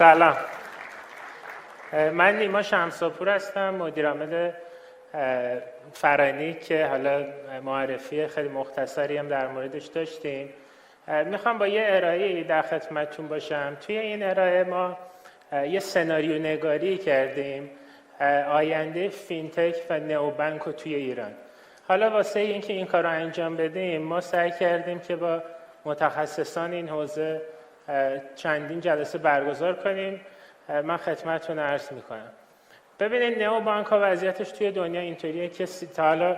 سلام، من نیما شمساپور هستم، مدیر عامل فرانی که حالا معرفی خیلی مختصری هم در موردش داشتیم. میخوام با یه ارائه در خدمتتون باشم. توی این ارائه ما یه سناریو نگاری کردیم آینده فینتک و نئوبانک رو توی ایران. حالا واسه اینکه این کار رو انجام بدیم ما سعی کردیم که با متخصصان این حوزه چندین جلسه برگزار کنیم. من خدمتتون عرض میکنم. ببینید نئوبانک ها وضعیتش توی دنیا اینطوریه که تا حالا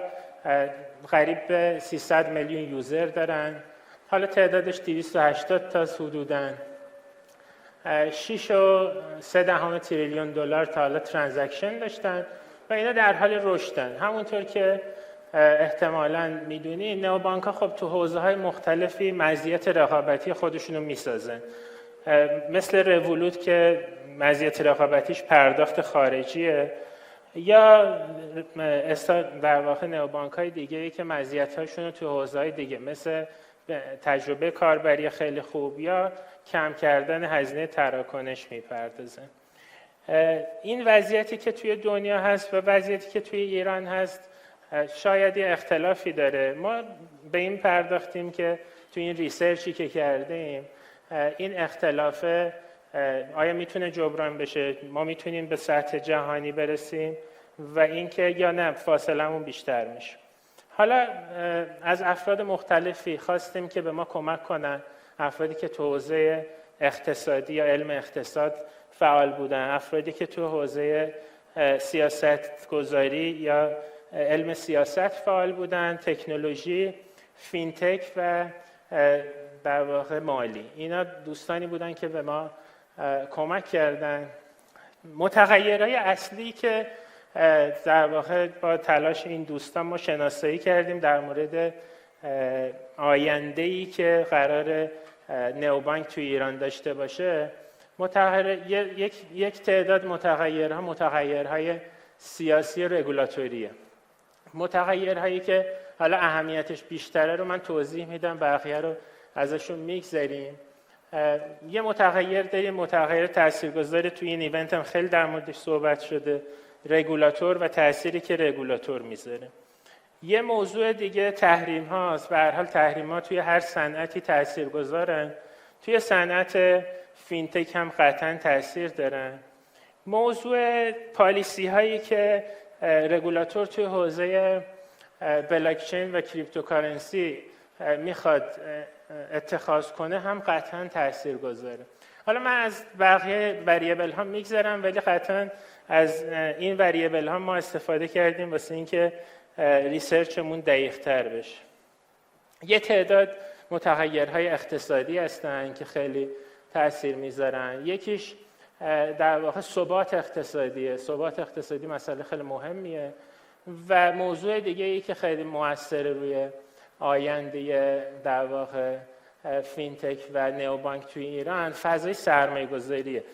قریب به 300 میلیون یوزر دارن. حالا تعدادش 280 تا حدوداً 6.3 تریلیون دلار تا حالا ترانزکشن داشتن و اینا در حال رشدن. همونطور که احتمالاً میدونید نئوبانک ها خب تو حوزه های مختلفی مزیت رقابتی خودشونو میسازن. مثل رولوت که مزیت رقابتیش پرداخت خارجیه، یا در واقع نئوبانک های دیگه که مزیت هاشون تو حوزه های دیگه مثل تجربه کاربری خیلی خوب یا کم کردن هزینه تراکنش میپردازن. این وضعیتی که توی دنیا هست و وضعیتی که توی ایران هست شاید یه اختلافی داره. ما به این پرداختیم که توی این ریسرچی که کردیم این اختلاف آیا میتونه جبران بشه، ما میتونیم به سطح جهانی برسیم و اینکه یا نه فاصلمون بیشتر میشه. حالا از افراد مختلفی خواستیم که به ما کمک کنن، افرادی که تو حوزه اقتصادی یا علم اقتصاد فعال بودن، افرادی که تو حوزه سیاست گذاری یا علم سیاست فعال بودن، تکنولوژی، فینتک و در واقع مالی. اینا دوستانی بودن که به ما کمک کردن. متغیرهای اصلی که در واقع با تلاش این دوستان ما شناسایی کردیم در مورد آینده‌ای که قرار نئوبانک توی ایران داشته باشه، یک تعداد متغیرهای سیاسی رگولاتوریه. متغیرهایی که حالا اهمیتش بیشتره رو من توضیح میدم، بقیه رو ازشون میگذریم. یه متغیر داریم، متغیر تاثیرگذار توی این ایونت هم خیلی در موردش صحبت شده، رگولاتور و تأثیری که رگولاتور میذاره. یه موضوع دیگه تحریم هاست. به هر حال تحریم ها توی هر صنعتی تاثیرگذارن، توی صنعت فینتک هم قطعا تاثیر دارن. موضوع پالیسی هایی که رگولاتور توی حوزه بلاکچین و کریپتوکارنسی میخواد اتخاذ کنه هم قطعا تأثیر گذاره. حالا من از بقیه وریبل ها میگذرم، ولی قطعا از این وریبل ها ما استفاده کردیم واسه اینکه ریسرچمون دقیق تر بشه. یه تعداد متغیرهای اقتصادی هستن که خیلی تأثیر میذارن. یکیش در واقع ثبات اقتصادیه. ثبات اقتصادی مسئله خیلی مهمیه و موضوع دیگه ای که خیلی موثر روی آینده در واقع فینتک و نئوبانک توی ایران فضای سرمایه‌گذاریه.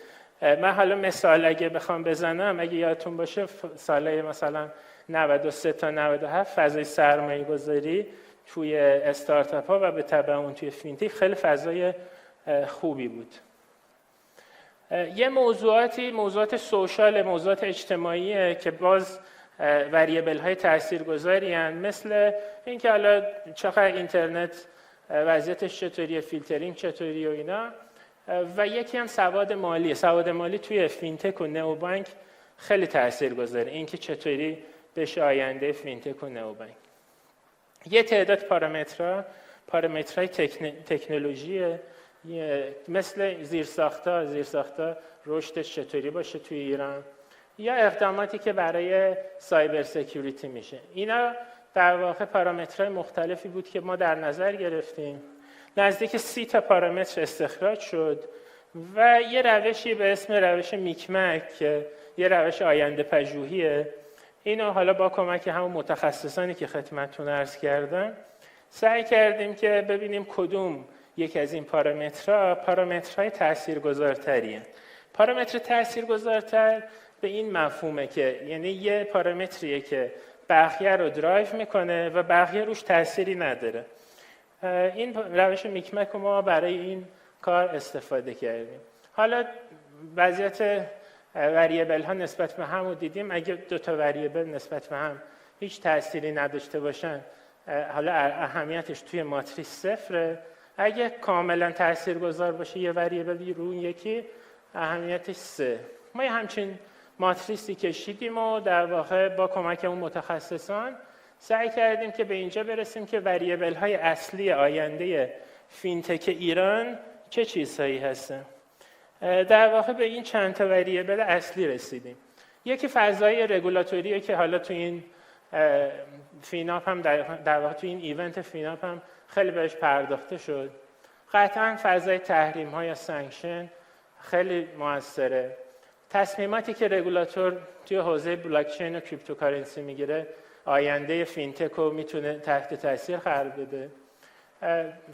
من حالا مثال اگه بخوام بزنم، اگه یادتون باشه سال مثلا 93 تا 97 فضای سرمایه‌گذاری توی استارتاپ ها و به تبع اون توی فینتک خیلی فضای خوبی بود. یه موضوعات سوشال، موضوعات اجتماعیه که باز وریبل های تاثیرگذاری هستند، مثل اینکه حالا چقدر اینترنت وضعیتش چطوریه، فیلترینگ چطوریه و اینا. و یکی هم سواد مالی. سواد مالی توی فینتک و نئوبانک خیلی تاثیرگذاره، اینکه چطوری بشه آینده فینتک و نئوبانک. یه تعداد پارامترهای تکنولوژیه، مثل زیرساخت‌ها رشدش چطوری باشه توی ایران، یا اقداماتی که برای سایبر سکیوریتی میشه. اینا در واقع پارامترهای مختلفی بود که ما در نظر گرفتیم. نزدیک 30 تا پارامتر استخراج شد و یه روشی به اسم روش میکمک که یه روش آینده پژوهیه. اینو حالا با کمک همون متخصصانی که خدمتتون عرض کردم سعی کردیم که ببینیم کدوم یک از این پارامترهای تاثیرگذارتریه. پارامتر تاثیرگذارتر به این مفهومه که یعنی یه پارامتریه که بقیه رو درایو میکنه و بقیه روش تأثیری نداره. این روش میکمک رو ما برای این کار استفاده کردیم. حالا وضعیت وریبل ها نسبت به هم رو دیدیم. اگه دو تا وریبل نسبت به هم هیچ تأثیری نداشته باشن، حالا اهمیتش توی ماتریس صفره. اگه کاملا تاثیرگذار باشه یه وریبل رو یکی، اهمیتش 3. ما یه همچین ماتریسی کشیدیم و در واقع با کمک اون متخصصان سعی کردیم که به اینجا برسیم که وریبل های اصلی آینده فینتک ایران چه چیزهایی هستن. در واقع به این چند تا وریبل اصلی رسیدیم. یکی فضای رگولاتوریه که حالا تو این فیناپ هم در واقع تو این ایونت فیناپ هم خیلی بهش پرداخته شد. قطعا فضای تحریم ها یا سانکشن خیلی موثره. تصمیماتی که رگولاتور توی حوزه بلاکچین و کریپتوکارنسی میگیره آینده فینتک رو میتونه تحت تاثیر قرار بده.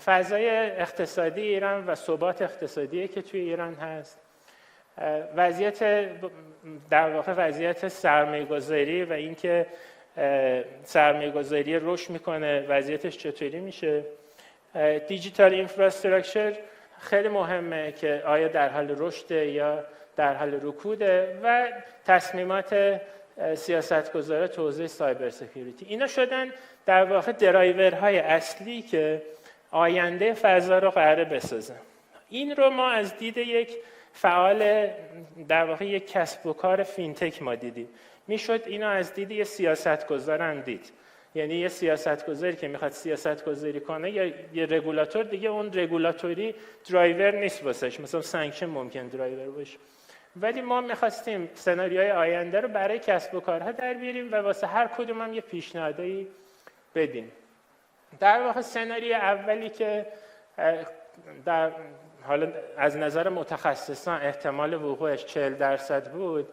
فضای اقتصادی ایران و ثبات اقتصادی که توی ایران هست، در واقع وضعیت سرمایه‌گذاری و اینکه سرمایه‌گذاری رشد میکنه وضعیتش چطوری میشه. دیجیتال اینفراستراکچر خیلی مهمه که آیا در حال رشد یا در حال رکوده، و تصمیمات سیاستگزارا تو حوزه سایبر سکیوریتی. اینا شدن در واقع درایورهای اصلی که آینده فضا رو قراره بسازن. این رو ما از دید یک فعال در واقع یک کسب و کار فینتک ما دیدیم. میشد اینو از دید یه سیاستگزار هم دید. یعنی یه سیاستگزاری که میخواد سیاستگزاری کنه یا یه رگولاتور دیگه، اون رگولاتوری درایور نیست واسش، مثلا سانکشن ممکن درایور باشه. ولی ما میخواستیم سناریوهای آینده رو برای کسب و کارها در بیاریم و واسه هر کدوم هم یه پیشنهادی بدیم. در واقع سناریوی اولی که حالا از نظر متخصصان احتمال وقوعش 40% بود،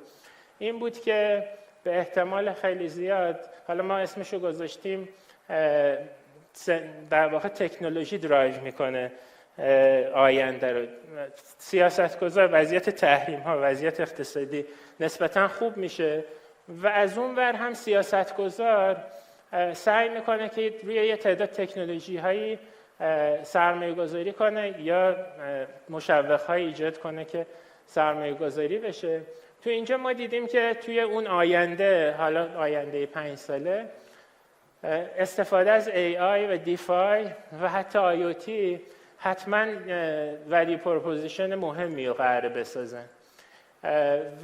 این بود که به احتمال خیلی زیاد، حالا ما اسمشو گذاشتیم در واقع تکنولوژی درایو میکنه آینده رو. سیاستگزار وضعیت تحریم ها، وضعیت اقتصادی نسبتا خوب میشه و از اون ور هم سیاستگزار سعی میکنه که روی یه تعداد تکنولوژی هایی سرمایه گذاری کنه یا مشوق های ایجاد کنه که سرمایه گذاری بشه. تو اینجا ما دیدیم که توی اون آینده، حالا آینده 5 ساله، استفاده از AI و دیفای و حتی IoT حتما ولی پروپوزیشن مهمی رو قراره بسازن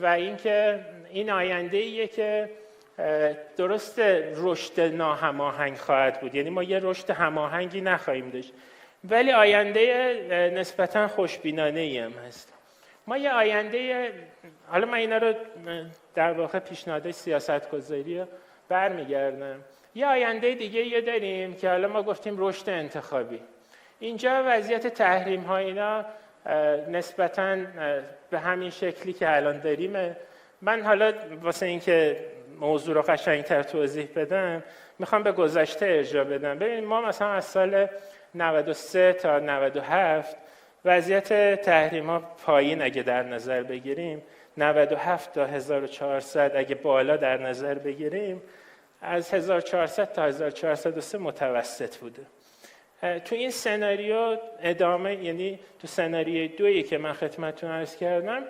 و اینکه این آینده ایه که درست رشد ناهماهنگ خواهد بود. یعنی ما یه رشد هماهنگی نخواهیم داشت، ولی آینده نسبتاً خوشبینانه ای هم هست. ما یه آینده، حالا من اینا رو در واقع پیشنهادهای سیاستگذاری رو برمیگردم. یه آینده دیگه یه داریم که حالا ما گفتیم رشد انتخابی. اینجا وضعیت تحریم ها اینا نسبتاً به همین شکلی که الان داریم. من حالا واسه اینکه موضوع رو قشنگتر توضیح بدم میخوام به گذشته ارجاع بدم. ببینید ما مثلا از سال 93 تا 97 وضعیت تحریم ها پایین اگه در نظر بگیریم، 97 تا 1400 اگه بالا در نظر بگیریم، از 1400 تا 1403 متوسط بوده. تو این سناریو ادامه، یعنی تو سناریوی دویی که من خدمتتون عرض کردم،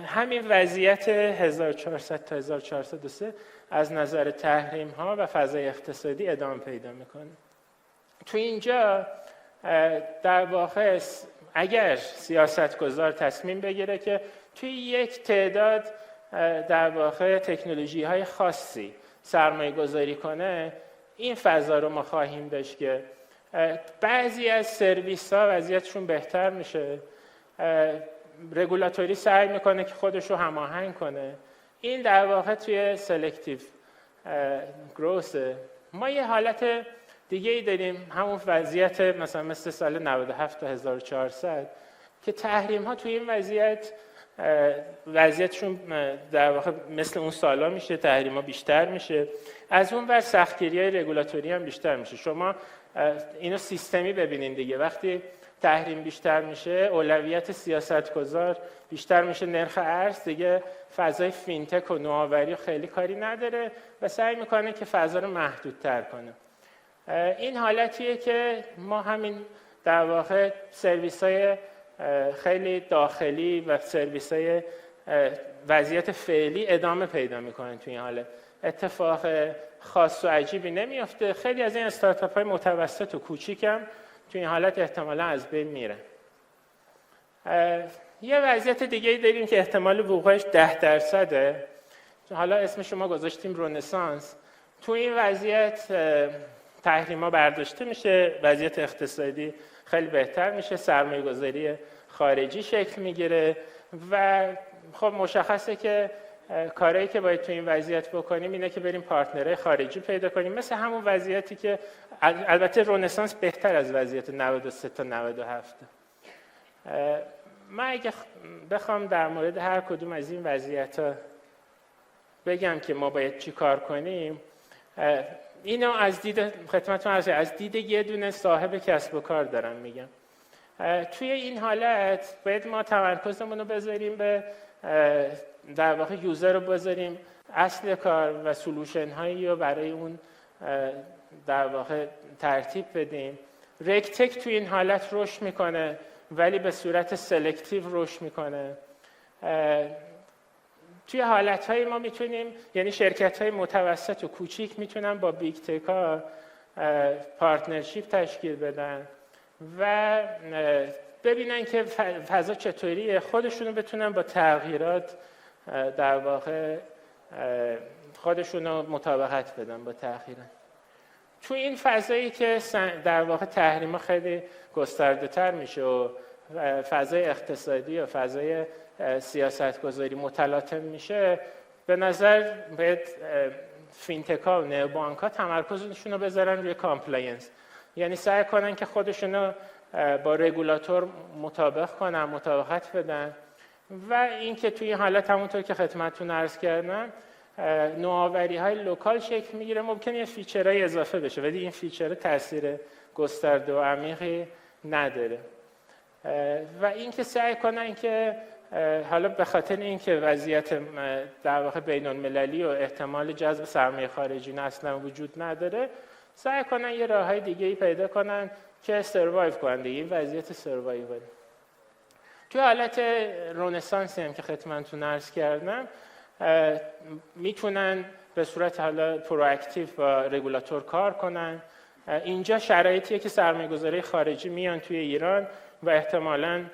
همین وضعیت 1400 تا 1403 از نظر تحریم ها و فضای اقتصادی ادامه پیدا میکنه. تو اینجا در واقع اگر سیاستگزار تصمیم بگیره که توی یک تعداد در واقع تکنولوژی های خاصی سرمایه گذاری کنه، این فضا رو ما خواهیم داشت که بعضی از سرویس ها وضعیتشون بهتر میشه، رگولاتوری سعی میکنه که خودش رو هماهنگ کنه. این در واقع توی سلکتیو گروسه. ما یه حالت دیگه ای داریم، همون وضعیت مثل سال 97 تا 1400 که تحریم ها توی این وضعیتشون در واقع مثل اون سالا میشه، تحریم ها بیشتر میشه، از اون ور سختگیری های رگولاتوری هم بیشتر میشه. شما اینو سیستمی ببینین دیگه، وقتی تحریم بیشتر میشه اولویت سیاستگزار بیشتر میشه، نرخ ارز دیگه فضای فینتک و نوآوری خیلی کاری نداره و سعی میکنه که فضا رو محدودتر کنه. این حالتیه که ما همین در واقع سرویس های خیلی داخلی و سرویس‌های وضعیت فعلی ادامه پیدا میکنن توی این حالت. اتفاق خاص و عجیبی نمیافته. خیلی از این استارتاپ‌های متوسط و کوچیکم توی این حالت احتمالا از بین میره. یه وضعیت دیگه داریم که احتمال وقوعش 10%. حالا اسمش ما گذاشتیم رنسانس. توی این وضعیت تحریما برداشته میشه، وضعیت اقتصادی خیلی بهتر میشه، سرمایه‌گذاری خارجی شکل میگیره و خب مشخصه که کاری که باید تو این وضعیت بکنیم اینه که بریم پارتنرهای خارجی پیدا کنیم، مثل همون وضعیتی که البته رنسانس بهتر از وضعیت 93 تا 97. من اگه بخوام در مورد هر کدوم از این وضعیت‌ها بگم که ما باید چی کار کنیم، اینو از دید خدمتتون از دید یه دونه صاحب کسب و کار دارم میگم. توی این حالت باید ما تمرکزمون رو بذاریم به در واقع یوزر رو بذاریم اصل کار و سولوشن هایی رو برای اون در واقع ترتیب بدیم. رکتک توی این حالت رشد میکنه ولی به صورت سلکتیو رشد میکنه. توی حالت‌های ما میتونیم، یعنی شرکت‌های متوسط و کوچیک میتونن با بیگ تک‌ها پارتنرشیپ تشکیل بدن و ببینن که فضا چطوریه، خودشونو بتونن با تغییرات در واقع خودشونو مطابقت بدن با تغییرات. توی این فضایی که در واقع تحریما خیلی گسترده‌تر میشه و فضای اقتصادی و فضای سیاستگذاری متلاطم میشه، به نظر باید فینتک‌ها و نئوبانک‌ها تمرکزشون رو بذارن روی کامپلاینس، یعنی سعی کنن که خودشونو با رگولاتور مطابقت بدن و اینکه توی این حالت همونطور که خدمتتون عرض کردم نوآوری‌های لوکال شکل میگیره. ممکنه یه فیچرهای اضافه بشه ولی این فیچر تاثیر گسترده و عمیقی نداره. و اینکه سعی کنن که حالا به خاطر اینکه وضعیت در واقع بین‌المللی و احتمال جذب سرمایه خارجی اصلا وجود نداره، سعی کنن یه راههای دیگه‌ای پیدا کنن که سروایو کنن دیگه، این وضعیت سروایوال. توی حالت رنسانسی هم که خدمتتون عرض کردم میتونن به صورت حالا پرواکتیو با رگولاتور کار کنن. اینجا شرایطیه که سرمایه‌گذاری خارجی میان توی ایران و احتمالاً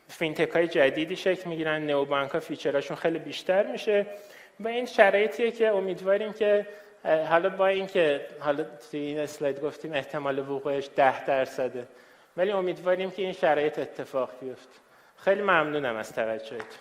فینتک‌های جدیدی شکل میگیرن، نئوبانک‌ها فیچرهاشون خیلی بیشتر میشه و این شرایطیه که امیدواریم که حالا با اینکه حالا توی این اسلاید گفتیم احتمال وقوعش 10%، ولی امیدواریم که این شرایط اتفاق بیفته. خیلی ممنونم از توجهتون.